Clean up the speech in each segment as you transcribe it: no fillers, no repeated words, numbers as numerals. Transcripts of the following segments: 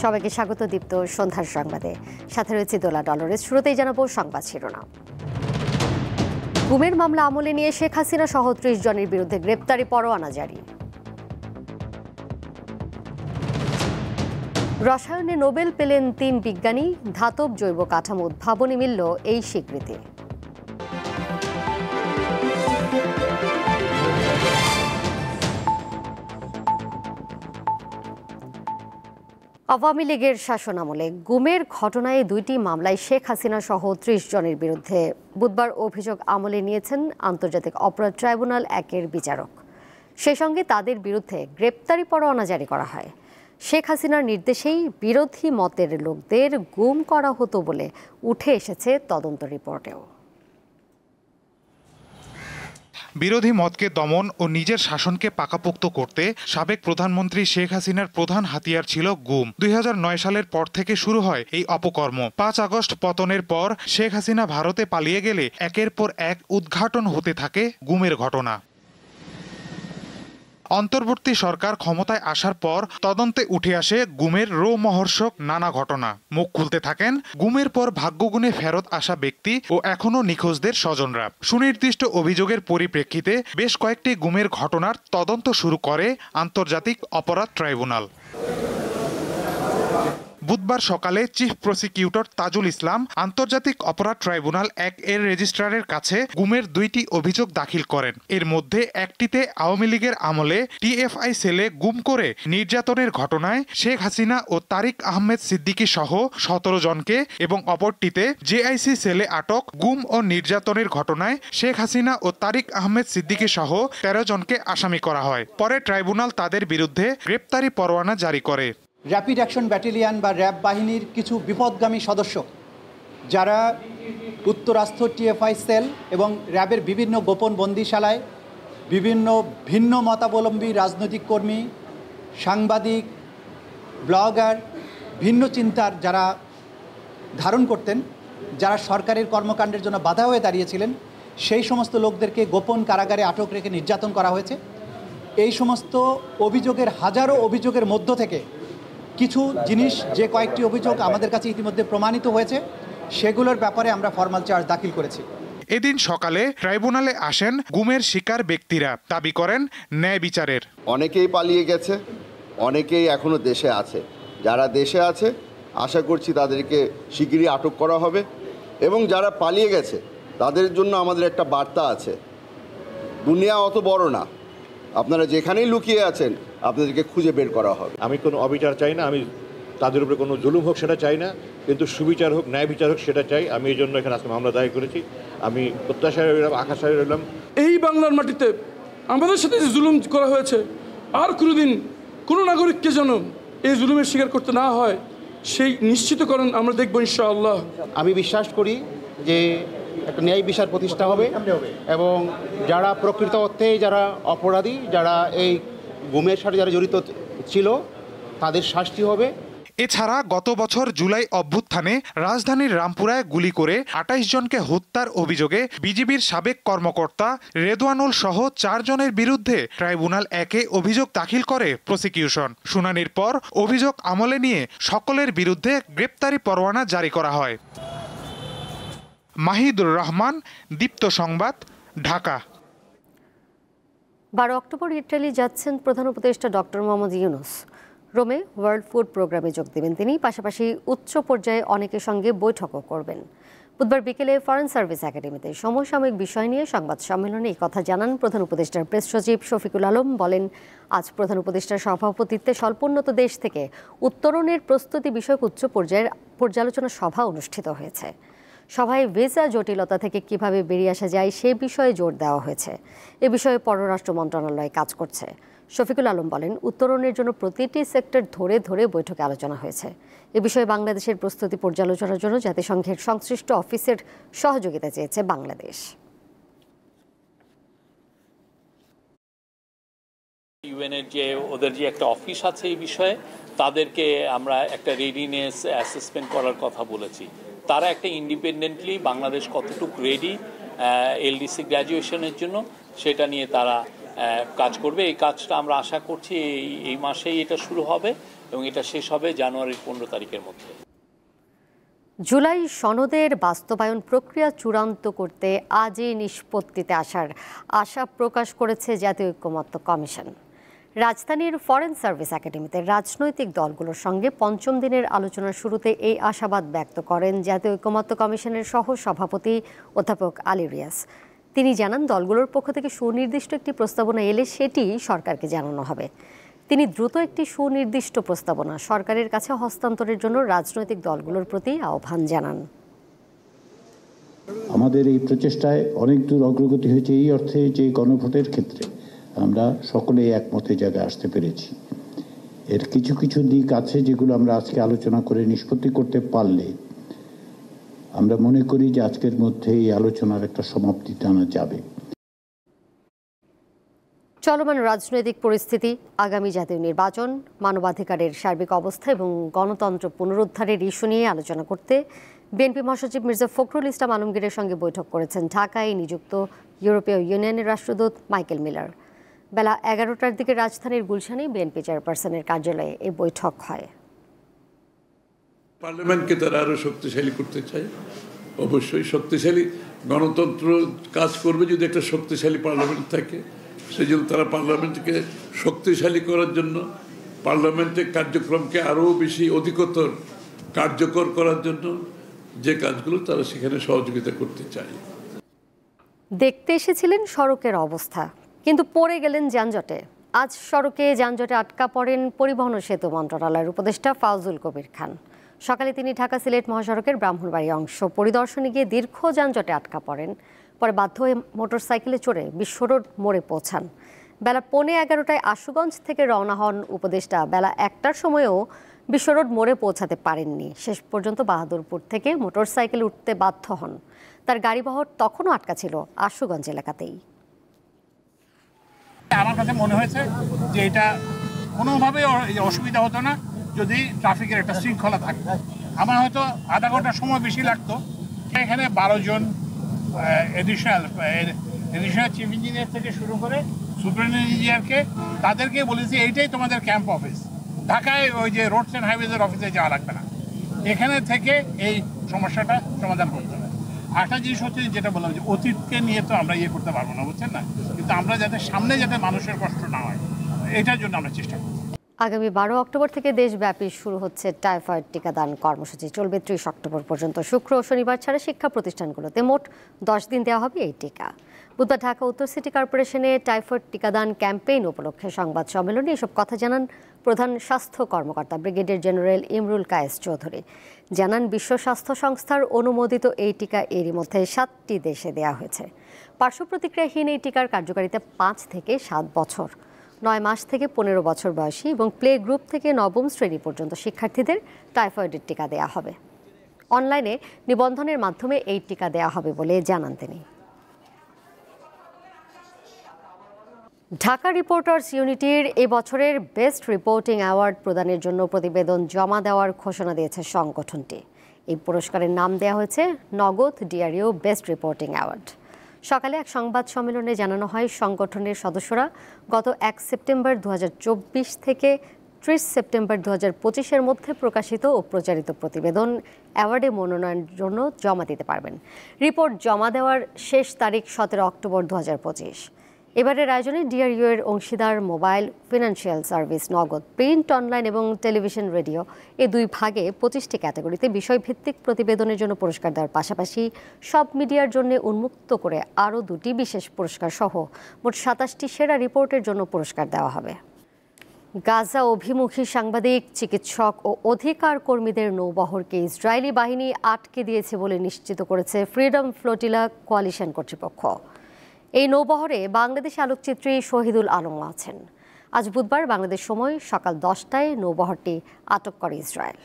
সবাইকে স্বাগত দীপ্ত সন্ধ্যার সংবাদে। সাথে রয়েছে দোলা ডলরের। শুরুতেই জানাবো সংবাদ শিরোনাম। গুমের মামলা আমলে নিয়ে শেখ হাসিনা সহ ৩০ জনের বিরুদ্ধে গ্রেপ্তারি পরোয়ানা জারি। রসায়নে নোবেল পেলেন ৩ বিজ্ঞানী, ধাতব জৈব কাঠামো উদ্ভাবনী মিলল এই স্বীকৃতি। আওয়ামী লীগের শাসনামলে গুমের ঘটনায় ২টি মামলায় শেখ হাসিনা সহ ৩০ জনের বিরুদ্ধে বুধবার অভিযোগ আমলে নিয়েছেন আন্তর্জাতিক অপরাধ ট্রাইব্যুনাল ১-এর বিচারক। সেই সঙ্গে তাদের বিরুদ্ধে গ্রেপ্তারি পরোয়ানা জারি করা হয়। শেখ হাসিনার নির্দেশেই বিরোধী মতের লোকদের গুম করা হতো বলে উঠে এসেছে তদন্ত রিপোর্টেও। বিরোধী মতকে দমন ও নিজের শাসনকে পাকাপোক্ত করতে সাবেক প্রধানমন্ত্রী শেখ হাসিনার প্রধান হাতিয়ার ছিল গুম। ২০০৯ সালের পর থেকে শুরু হয় এই অপকর্ম। ৫ আগস্ট পতনের পর শেখ হাসিনা ভারতে পালিয়ে গেলে একের পর এক উদ্ঘাটন হতে থাকে গুমের ঘটনা। অন্তর্বর্তী সরকার ক্ষমতায় আসার পর তদন্তে উঠে আসে গুমের রোমহর্ষক নানা ঘটনা। মুখ খুলতে থাকেন গুমের পর ভাগ্যগুণে ফেরত আসা ব্যক্তি ও এখনো নিখোঁজদের স্বজনরা। সুনির্দিষ্ট অভিযোগের পরিপ্রেক্ষিতে বেশ কয়েকটি গুমের ঘটনার তদন্ত শুরু করে আন্তর্জাতিক অপরাধ ট্রাইব্যুনাল। বুধবার সকালে চিফ প্রসিকিউটর তাজুল ইসলাম আন্তর্জাতিক অপরাধ ট্রাইব্যুনাল ১-এর রেজিস্ট্রারের কাছে গুমের ২টি অভিযোগ দাখিল করেন। এর মধ্যে একটিতে আওয়ামী লীগের আমলে টিএফআই সেলে গুম করে নির্যাতনের ঘটনায় শেখ হাসিনা ও তারিক আহমেদ সিদ্দিকী সহ ১৭ জনকে এবং অপরটিতে জেআইসি সেলে আটক গুম ও নির্যাতনের ঘটনায় শেখ হাসিনা ও তারিক আহমেদ সিদ্দিকী সহ ১৩ জনকে আসামি করা হয়। পরে ট্রাইব্যুনাল তাদের বিরুদ্ধে গ্রেপ্তারি পরোয়ানা জারি করে। র্যাপিড অ্যাকশন ব্যাটালিয়ন বা র্যাব বাহিনীর কিছু বিপদগামী সদস্য যারা উত্তরাস্থ টিএফআই সেল এবং র্যাবের বিভিন্ন গোপন বন্দিশালায় বিভিন্ন ভিন্ন মতাবলম্বী রাজনৈতিক কর্মী, সাংবাদিক, ব্লগার, ভিন্ন চিন্তার যারা ধারণ করতেন, যারা সরকারের কর্মকাণ্ডের জন্য বাধা হয়ে দাঁড়িয়েছিলেন, সেই সমস্ত লোকদেরকে গোপন কারাগারে আটক রেখে নির্যাতন করা হয়েছে। এই সমস্ত অভিযোগের হাজারো অভিযোগের মধ্য থেকে কিছু জিনিস, যে কয়েকটি অভিযোগ আমাদের কাছে ইতিমধ্যে প্রমাণিত হয়েছে, সেগুলোর ব্যাপারে আমরা ফরমাল চার্জ দাখিল করেছি। এদিন সকালে ট্রাইব্যুনালে আসেন গুমের শিকার ব্যক্তিরা, দাবি করেন ন্যায় বিচারের। অনেকেই পালিয়ে গেছে, অনেকেই এখনো দেশে আছে। যারা দেশে আছে আশা করছি তাদেরকে শিগগিরই আটক করা হবে, এবং যারা পালিয়ে গেছে তাদের জন্য আমাদের একটা বার্তা আছে। দুনিয়া অত বড় না, আপনারা যেখানেই লুকিয়ে আছেন আপনাদেরকে খুঁজে বের করা হবে। আমি কোনো অবিচার চাই না, আমি তাদের উপরে কোনো জুলুম হোক সেটা চাই না, কিন্তু সুবিচার হোক, ন্যায় বিচার হোক সেটা চাই। আমি এই জন্য এখানে আজকে মামলা দায়ের করেছি। আমি প্রত্যাশায় রইলাম, আকাশায় রইলাম। এই বাংলার মাটিতে আমাদের সাথে যে জুলুম করা হয়েছে, আর কোনোদিন কোনো নাগরিককে যেন এই জুলুমের শিকার করতে না হয়, সেই নিশ্চিতকরণ আমরা দেখব ইনশাআল্লাহ। আমি বিশ্বাস করি যে একটা ন্যায় বিচার প্রতিষ্ঠা হবে, এবং যারা প্রকৃত অর্থে যারা অপরাধী, যারা এই গুমের সাথে যারা জড়িত ছিল, তাদের শাস্তি হবে। এছাড়া গত বছর জুলাই অভ্যুত্থানে রাজধানীর রামপুরায় গুলি করে ২৮ জনকে হত্যার অভিযোগে বিজিবির সাবেক কর্মকর্তা রেদওয়ানুল সহ ৪ জনের বিরুদ্ধে ট্রাইব্যুনাল ১-এ অভিযোগ দাখিল করে প্রসিকিউশন। শুনানির পর অভিযোগ আমলে নিয়ে সকলের বিরুদ্ধে গ্রেপ্তারি পরোয়ানা জারি করা হয়। মাহিদুর রহমান, দীপ্ত সংবাদ, ঢাকা। ১২ অক্টোবর ইটালি যাচ্ছেন প্রধান উপদেষ্টা ডক্টর মোহাম্মদ ইউনূস। রোমে ওয়ার্ল্ড ফুড প্রোগ্রামে যোগ দেবেন তিনি। পাশাপাশি উচ্চ পর্যায়ে অনেকের সঙ্গে বৈঠকও করবেন। বুধবার বিকেলে ফরেন সার্ভিস একাডেমিতে সমসাময়িক বিষয় নিয়ে সংবাদ সম্মেলনে এই কথা জানান প্রধান উপদেষ্টার প্রেস সচিব শফিকুল আলম। বলেন, আজ প্রধান উপদেষ্টার সভাপতিত্বে স্বল্পোন্নত দেশ থেকে উত্তরণের প্রস্তুতি বিষয়ক উচ্চ পর্যায়ের পর্যালোচনা সভা অনুষ্ঠিত হয়েছে। সভায় ভিসা জটিলতা থেকে কিভাবে বেরিয়ে আসা যায় সে বিষয়ে জোর দেওয়া হয়েছে। এ বিষয়ে পররাষ্ট্র মন্ত্রণালয় কাজ করছে। শফিকুল আলম বলেন, উত্তরণের জন্য প্রতিটি সেক্টর ধরে ধরে বৈঠকে আলোচনা হয়েছে। এ বিষয়ে বাংলাদেশের প্রস্তুতি পর্যালোচনার জন্য জাতিসংঘের সংশ্লিষ্ট অফিসের সহযোগিতা চেয়েছে বাংলাদেশ। ইউএনের যে ওদের যে একটা অফিস আছে এই বিষয়ে, তাদেরকে আমরা একটা রেডিনেস অ্যাসেসমেন্ট করার কথা বলেছি। তারা একটা ইন্ডিপেন্ডেন্টলি বাংলাদেশ কতটুকু রেডি এলডিসি গ্র্যাজুয়েশনের জন্য সেটা নিয়ে তারা কাজ করবে। এই কাজটা আমরা আশা করছি এই মাসেই এটা শুরু হবে এবং এটা শেষ হবে জানুয়ারির 15 তারিখের মধ্যে। জুলাই সনদের বাস্তবায়ন প্রক্রিয়া চূড়ান্ত করতে আজই নিষ্পত্তিতে আসার আশা প্রকাশ করেছে জাতীয় ঐক্যমত্য কমিশন। রাজধানীর ফরেন সার্ভিস একাডেমিতে রাজনৈতিক দলগুলোর সঙ্গে পঞ্চম দিনের আলোচনার শুরুতে এই আশাবাদ ব্যক্ত করেন জাতীয় ঐক্যমত্য কমিশনের সহ সভাপতি অধ্যাপক আলী রিয়াজ। তিনি জানান, দলগুলোর পক্ষ থেকে সুনির্দিষ্ট একটি প্রস্তাবনা এলে সেটি সরকারকে জানানো হবে। তিনি দ্রুত একটি সুনির্দিষ্ট প্রস্তাবনা সরকারের কাছে হস্তান্তরের জন্য রাজনৈতিক দলগুলোর প্রতি আহ্বান জানান। আমাদের এই প্রচেষ্টায় অনেক দূর অগ্রগতি হয়েছে এই অর্থে যে গণভোটের ক্ষেত্রে আমরা সকলেই একমতের জায়গায় আসতে পেরেছি। এর কিছু কিছু দিক আছে যেগুলো আমরা আজকে আলোচনা করে নিষ্পত্তি করতে পারলে আমরা মনে করি যে আজকের মধ্যে এই আলোচনার একটা সমাপ্তি টানা যাবে। চলমান রাজনৈতিক পরিস্থিতি, আগামী জাতীয় নির্বাচন, মানবাধিকারের সার্বিক অবস্থা এবং গণতন্ত্র পুনরুদ্ধারের ইস্যু নিয়ে আলোচনা করতে বিএনপি মহাসচিব মির্জা ফখরুল ইসলাম আলমগীরের সঙ্গে বৈঠক করেছেন ঢাকায় নিযুক্ত ইউরোপীয় ইউনিয়নের রাষ্ট্রদূত মাইকেল মিলার। বেলা 11টার দিকে রাজধানীর গুলশানে বিএনপি চেয়ারপারসনের কার্যালয়ে এই বৈঠক হয়। পার্লামেন্টকে তারা আরো শক্তিশালী করতে চায়। অবশ্যই শক্তিশালী গণতন্ত্র কাজ করবে যদি একটা শক্তিশালী পার্লামেন্ট থাকে। সেই জন্য তারা পার্লামেন্টকে শক্তিশালী করার জন্য, পার্লামেন্টের কার্যক্রমকে আরও বেশি অধিকতর কার্যকর করার জন্য যে কাজগুলো তারা সেখানে সহযোগিতা করতে চায়। দেখতে এসেছিলেন সড়কের অবস্থা, কিন্তু পড়ে গেলেন যানজটে। আজ সড়কে যানজটে আটকা পড়েন পরিবহন ও সেতু মন্ত্রণালয়ের উপদেষ্টা ফাউজুল কবির খান। সকালে তিনি ঢাকা সিলেট মহাসড়কের ব্রাহ্মণবাড়ি অংশ পরিদর্শনে গিয়ে দীর্ঘ যানজটে আটকা পড়েন। পরে বাধ্য হয়ে মোটরসাইকেলে চড়ে বিশ্বরোড মোড়ে পৌঁছান। বেলা 11:15টায় আশুগঞ্জ থেকে রওনা হন উপদেষ্টা। বেলা 1টার সময়েও বিশ্বরোড মোড়ে পৌঁছাতে পারেননি। শেষ পর্যন্ত বাহাদুরপুর থেকে মোটরসাইকেলে উঠতে বাধ্য হন। তার গাড়িবহর তখনও আটকা ছিল আশুগঞ্জ এলাকাতেই। আমার কাছে মনে হয়েছে যে এটা কোনোভাবে অসুবিধা হতো না যদি ট্রাফিকের একটা শৃঙ্খলা থাকতো। আমার হয়তো আধা ঘন্টার সময় বেশি লাগতো। এখানে 12 জন এডিশনাল চিফ ইঞ্জিনিয়ার থেকে শুরু করে সুপারিনটেন্ডেন্ট ইঞ্জিনিয়ারকে তাদেরকে বলেছি এইটাই তোমাদের ক্যাম্প অফিস। ঢাকায় ওই যে রোডস অ্যান্ড হাইওয়েজের অফিসে যাওয়া লাগবে না, এখানে থেকে এই সমস্যাটা সমাধান করতে হবে। একটা জিনিস হচ্ছে যেটা বললাম যে অতীতকে নিয়ে তো আমরা ইয়ে করতে পারবো না, বুঝছেন না, কিন্তু আমরা যাতে সামনে যাতে মানুষের কষ্ট না হয় এটার জন্য আমরা চেষ্টা করব। আগামী 12 অক্টোবর থেকে দেশব্যাপী শুরু হচ্ছে টাইফয়েড টিকাদান কর্মসূচি। চলবে 30 অক্টোবর পর্যন্ত। শুক্র ও শনিবার ছাড়া শিক্ষা প্রতিষ্ঠানগুলোতে মোট 10 দিন দেওয়া হবে এই টিকা। বুধবার ঢাকা উত্তর সিটি কর্পোরেশনে টাইফয়েড টিকাদান ক্যাম্পেইন উপলক্ষে সংবাদ সম্মেলনে এসব কথা জানান প্রধান স্বাস্থ্য কর্মকর্তা ব্রিগেডিয়ার জেনারেল ইমরুল কায়েস চৌধুরী। জানান, বিশ্ব স্বাস্থ্য সংস্থার অনুমোদিত এই টিকা এরই মধ্যে 7টি দেশে দেওয়া হয়েছে। পার্শ্ব প্রতিক্রিয়াহীন এই টিকার কার্যকারিতা 5 থেকে 7 বছর। 9 মাস থেকে 15 বছর বয়সী এবং প্লে গ্রুপ থেকে 9ম শ্রেণী পর্যন্ত শিক্ষার্থীদের টাইফয়েডের টিকা দেওয়া হবে। অনলাইনে নিবন্ধনের মাধ্যমে এই টিকা দেওয়া হবে বলে জানান তিনি। ঢাকা রিপোর্টার্স ইউনিটির এবছরের বেস্ট রিপোর্টিং অ্যাওয়ার্ড প্রদানের জন্য প্রতিবেদন জমা দেওয়ার ঘোষণা দিয়েছে সংগঠনটি। এই পুরস্কারের নাম দেওয়া হয়েছে নগদ ডিআরইউ বেস্ট রিপোর্টিং অ্যাওয়ার্ড। সকালে এক সংবাদ সম্মেলনে জানানো হয়, সংগঠনের সদস্যরা গত 1 সেপ্টেম্বর 2024 থেকে 30 সেপ্টেম্বর 2025-এর মধ্যে প্রকাশিত ও প্রচারিত প্রতিবেদন অ্যাওয়ার্ডে মনোনয়নের জন্য জমা দিতে পারবেন। রিপোর্ট জমা দেওয়ার শেষ তারিখ 17 অক্টোবর 2025। এবারের আয়োজনে ডিআরইউ এর অংশীদার মোবাইল, ফিনান্সিয়াল সার্ভিস, নগদ, প্রিন্ট, অনলাইন এবং টেলিভিশন, রেডিও এই 2 ভাগে 25টি ক্যাটাগরিতে বিষয়ভিত্তিক প্রতিবেদনের জন্য পুরস্কার দেওয়ার পাশাপাশি সব মিডিয়ার জন্য উন্মুক্ত করে আরও 2টি বিশেষ পুরস্কার সহ মোট 27টি সেরা রিপোর্টের জন্য পুরস্কার দেওয়া হবে। গাজা অভিমুখী সাংবাদিক, চিকিৎসক ও অধিকার কর্মীদের নৌবহরকে ইসরায়েলি বাহিনী আটকে দিয়েছে বলে নিশ্চিত করেছে ফ্রিডম ফ্লোটিলা কোয়ালিশন কর্তৃপক্ষ। এই নৌবহরে বাংলাদেশি আলোকচিত্রী শহীদুল আলম আছেন। আজ বুধবার বাংলাদেশ সময় সকাল 10টায় নৌবহরটি আটক করে ইসরায়েল।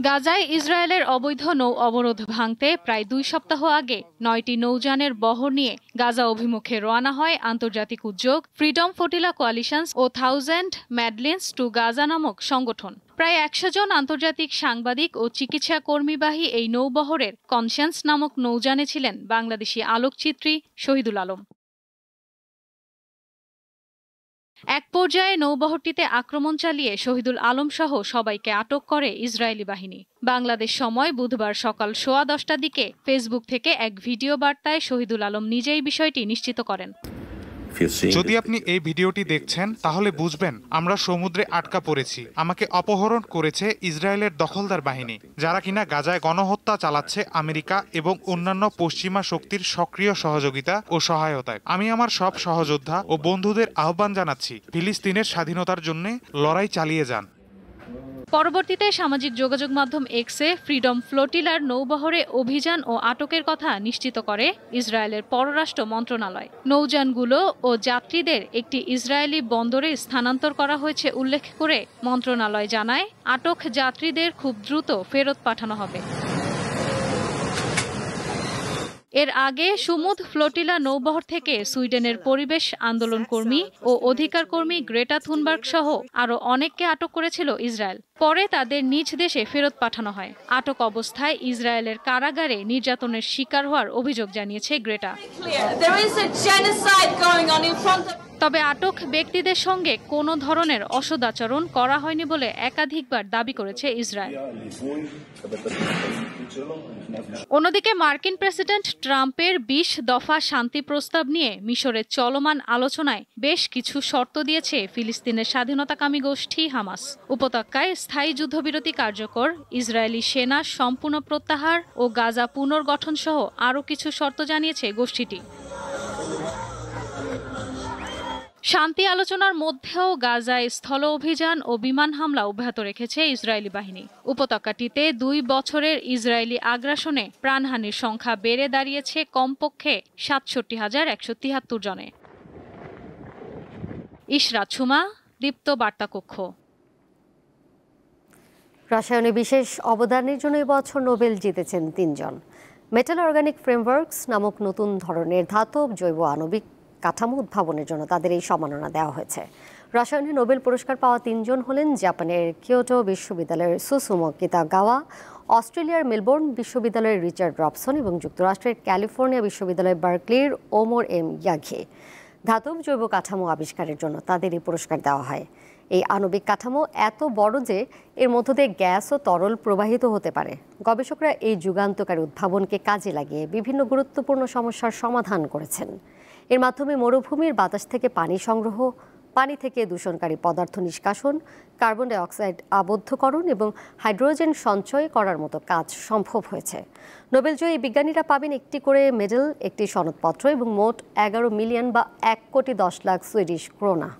গাজায় ইসরায়েলের অবৈধ নৌ অবরোধ ভাঙতে প্রায় 2 সপ্তাহ আগে 9টি নৌযানের বহর নিয়ে গাজা অভিমুখে রওনা হয় আন্তর্জাতিক উদ্যোগ ফ্রিডম ফ্লোটিলা কোয়ালিশনস ও 1000 ম্যাডলিনস টু গাজা নামক সংগঠন। প্রায় 100 জন আন্তর্জাতিক সাংবাদিক ও চিকিৎসা কর্মীবাহী এই নৌবহরের কনসিয়ান্স নামক নৌযানে ছিলেন বাংলাদেশি আলোকচিত্রী শহীদুল আলম। এক পর্যায়ে নৌবহরটিতে আক্রমণ চালিয়ে শহীদুল আলম সহ সবাইকে আটক করে ইসরায়েলি বাহিনী। বাংলাদেশ সময় বুধবার সকাল 10:15টার দিকে ফেসবুক থেকে এক ভিডিও বার্তায় শহীদুল আলম নিজেই বিষয়টি নিশ্চিত করেন। যদি আপনি এই ভিডিওটি দেখছেন তাহলে বুঝবেন আমরা সমুদ্রে আটকা পড়েছি। আমাকে অপহরণ করেছে ইসরায়েলের দখলদার বাহিনী, যারা কিনা গাজায় গণহত্যা চালাচ্ছে আমেরিকা এবং অন্যান্য পশ্চিমা শক্তির সক্রিয় সহযোগিতা ও সহায়তায়। আমি আমার সব সহযোদ্ধা ও বন্ধুদের আহ্বান জানাচ্ছি, ফিলিস্তিনের স্বাধীনতার জন্য লড়াই চালিয়ে যান। পরবর্তীতে সামাজিক যোগাযোগ মাধ্যম এক্সে ফ্রিডম ফ্লোটিলার নৌবহরে অভিযান ও আটকের কথা নিশ্চিত করে ইসরায়েলের পররাষ্ট্র মন্ত্রণালয়। নৌযানগুলো ও যাত্রীদের একটি ইসরায়েলি বন্দরে স্থানান্তর করা হয়েছে উল্লেখ করে মন্ত্রণালয় জানায়, আটক যাত্রীদের খুব দ্রুত ফেরত পাঠানো হবে। এর আগে সুমুদ ফ্লোটিলা নৌবহর থেকে সুইডেনের পরিবেশ আন্দোলন কর্মী ও অধিকার কর্মী গ্রেটা থুনবার্গ সহ আরও অনেককে আটক করেছিল ইসরায়েল। পরে তাদের নিজ দেশে ফেরত পাঠানো হয়। আটক অবস্থায় ইসরায়েলের কারাগারে নির্যাতনের শিকার হওয়ার অভিযোগ জানিয়েছে গ্রেটা। তবে আটক ব্যক্তিদের সঙ্গে কোনো ধরনের অসদাচরণ করা হয়নি বলে একাধিকবার দাবি করেছে ইসরায়েল। অন্যদিকে মার্কিন প্রেসিডেন্ট ট্রাম্পের 20 দফা শান্তি প্রস্তাব নিয়ে মিশরের চলমান আলোচনায় বেশ কিছু শর্ত দিয়েছে ফিলিস্তিনের স্বাধীনতাকামী গোষ্ঠী হামাস। উপত্যকায় স্থায়ী যুদ্ধবিরতি কার্যকর, ইসরায়েলি সেনা সম্পূর্ণ প্রত্যাহার ও গাজা পুনর্গঠন সহ আরও কিছু শর্ত জানিয়েছে গোষ্ঠীটি। শান্তি আলোচনার মধ্যেও গাজায় স্থল অভিযান ও বিমান হামলা অব্যাহত রেখেছে ইসরায়েলি বাহিনী। উপত্যকাটিতে 2 বছরের ইসরায়েলি আগ্রাসনে প্রাণহানির সংখ্যা বেড়ে দাঁড়িয়েছে কমপক্ষে ৬৭,১৭৩ জনে। ইশরাত সুমা, দীপ্ত বার্তা কক্ষ। রসায়নে বিশেষ অবদানের জন্য এবছর নোবেল জিতেছেন 3 জন। মেটাল অর্গানিক ফ্রেমওয়ার্কস নামক নতুন ধরনের ধাতব জৈব আণবিক কাঠামো উদ্ভাবনের জন্য তাদের এই সম্মাননা দেওয়া হয়েছে। রসায়নে নোবেল পুরস্কার পাওয়া 3 জন হলেন জাপানের কিয়োটো বিশ্ববিদ্যালয়ের সুসুমো কিতাগাওয়া, অস্ট্রেলিয়ার মেলবোর্ন বিশ্ববিদ্যালয়ের রিচার্ড রবসন এবং যুক্তরাষ্ট্রের ক্যালিফোর্নিয়া বিশ্ববিদ্যালয়ের বার্কলির ওমর এম ইয়াঘে। ধাতব জৈব কাঠামো আবিষ্কারের জন্য তাদের এই পুরস্কার দেওয়া হয়। এই আণবিক কাঠামো এত বড় যে এর মধ্য দিয়ে গ্যাস ও তরল প্রবাহিত হতে পারে। গবেষকরা এই যুগান্তকারী উদ্ভাবনকে কাজে লাগিয়ে বিভিন্ন গুরুত্বপূর্ণ সমস্যার সমাধান করেছেন। এর মাধ্যমে মরুভূমির বাতাস থেকে পানি সংগ্রহ, পানি থেকে দূষণকারী পদার্থ নিষ্কাশন, কার্বন ডাই অক্সাইড আবদ্ধকরণ এবং হাইড্রোজেন সঞ্চয় করার মতো কাজ সম্ভব হয়েছে। নোবেলজয়ী বিজ্ঞানীরা পাবেন একটি করে মেডেল, একটি সনদপত্র এবং মোট 11 মিলিয়ন বা 1,10,00,000 সুইডিশ ক্রোনা।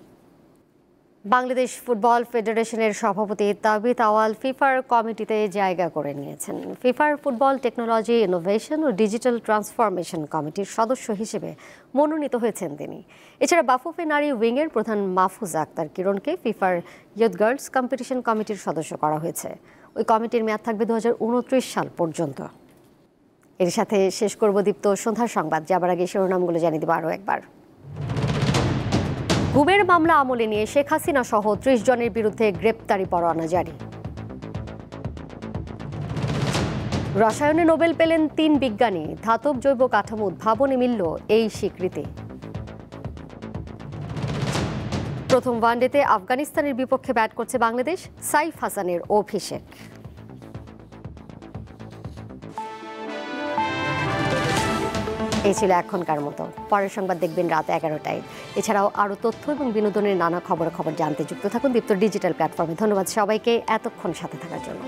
বাংলাদেশ ফুটবল ফেডারেশনের সভাপতি তাবিত আওয়াল ফিফার কমিটিতে জায়গা করে নিয়েছেন। ফিফার ফুটবল টেকনোলজি, ইনোভেশন ও ডিজিটাল ট্রান্সফরমেশন কমিটির সদস্য হিসেবে মনোনীত হয়েছেন তিনি। এছাড়া বাফুফে নারী উইংয়ের প্রধান মাহফুজা আক্তার কিরণকে ফিফার ইয়ুথ গার্লস কম্পিটিশন কমিটির সদস্য করা হয়েছে। ওই কমিটির মেয়াদ থাকবে 2029 সাল পর্যন্ত। এর সাথে শেষ করব দীপ্ত সন্ধ্যার সংবাদ। যাবার আগে শিরোনামগুলো জানিয়ে দেব আরও একবার। গুমের মামলা আমলে নিয়ে শেখ হাসিনা সহ 30 জনের বিরুদ্ধে গ্রেপ্তারি পরোয়ানা জারি। রসায়নে নোবেল পেলেন 3 বিজ্ঞানী, ধাতব জৈব কাঠামো উদ্ভাবনে মিলল এই স্বীকৃতি। প্রথম ওয়ানডেতে আফগানিস্তানের বিপক্ষে ব্যাট করছে বাংলাদেশ, সাইফ হাসানের অভিষেক। এই ছিল এখনকার মতো। পরের সংবাদ দেখবেন রাত 11টায়। এছাড়াও আরও তথ্য এবং বিনোদনের নানা খবর জানতে যুক্ত থাকুন দীপ্ত ডিজিটাল প্ল্যাটফর্মে। ধন্যবাদ সবাইকে এতক্ষণ সাথে থাকার জন্য।